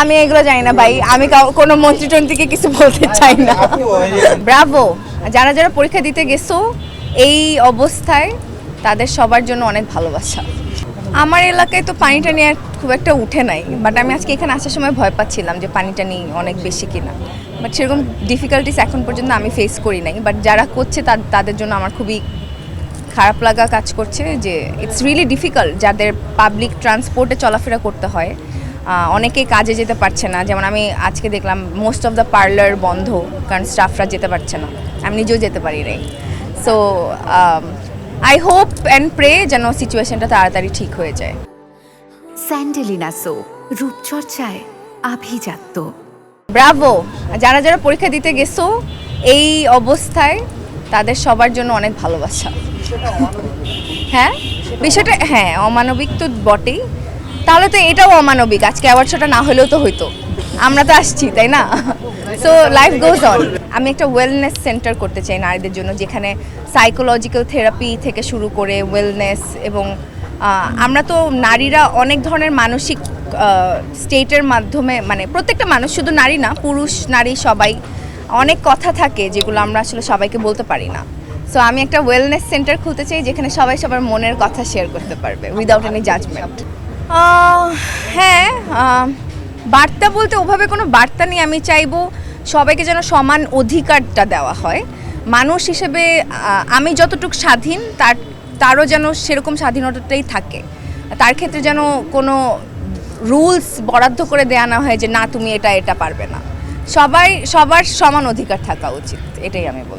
আমি এগুলো জানি না ভাই, আমি কোনো মন্ত্রীটন্ত্রীকে কিছু বলতে চাই না। ব্রাভো, যারা যারা পরীক্ষা দিতে গেছো এই অবস্থায় তাদের সবার জন্য অনেক ভালোবাসা। আমার এলাকায় তো পানিটা নিয়ে খুব একটা উঠে নাই, বাট আমি আজকে এখানে আসার সময় ভয় পাচ্ছিলাম যে পানিটা নিয়ে অনেক বেশি কিনা, বাট সেরকম ডিফিকাল্টিস এখন পর্যন্ত আমি ফেস করি নাই। বাট যারা করছে তাদের জন্য আমার খুবই খারাপ লাগা কাজ করছে যে ইটস রিয়েলি ডিফিকাল্ট, যাদের পাবলিক ট্রান্সপোর্টে চলাফেরা করতে হয়। অনেকেই কাজে যেতে পারছে না, যেমন আমি আজকে দেখলাম মোস্ট অফ দ্য পার্লার বন্ধ, কারণ স্টাফরা যেতে পারছে না, আমি নিজেও যেতে পারি নাই। So I hope and pray যেন সিচুয়েশনটা তাড়াতাড়ি ঠিক হয়ে যায়। স্যান্ডেলিনা সো, রূপচর্চায় আভিজাত্য। ব্রাভো, যারা যারা পরীক্ষা দিতে গেছো এই অবস্থায় তাদের সবার জন্য অনেক ভালোবাসা। হ্যাঁ, বিষয়টা হ্যাঁ অমানবিক তো বটেই, তাহলে তো এটাও অমানবিক, আজকে অ্যাওয়ার্ড শোটা না হলেও তো হইতো, আমরা তো আসছি তাই না। So life goes on. আমি একটা ওয়েলনেস সেন্টার করতে চাই নারীদের জন্য, যেখানে সাইকোলজিক্যাল থেরাপি থেকে শুরু করে ওয়েলনেস, এবং আমরা তো নারীরা অনেক ধরনের মানসিক স্টেটের মাধ্যমে, মানে প্রত্যেকটা মানুষ, শুধু নারী না, পুরুষ নারী সবাই, অনেক কথা থাকে যেগুলো আমরা আসলে সবাইকে বলতে পারি না। সো আমি একটা ওয়েলনেস সেন্টার খুলতে চাই যেখানে সবাই সবার মনের কথা শেয়ার করতে পারবে উইদাউট এনি জাজমেন্ট। হ্যাঁ, বার্তা বলতে ওভাবে কোনো বার্তা নেই, আমি চাইবো সবাইকে যেন সমান অধিকারটা দেওয়া হয়। মানুষ হিসেবে আমি যতটুকু স্বাধীন তারও যেন সেরকম স্বাধীনতাটাই থাকে। তার ক্ষেত্রে যেন কোনো রুলস বরাদ্দ করে দেয়া না হয় যে না তুমি এটা পারবে না। সবার সমান অধিকার থাকা উচিত, এটাই আমি বলবো।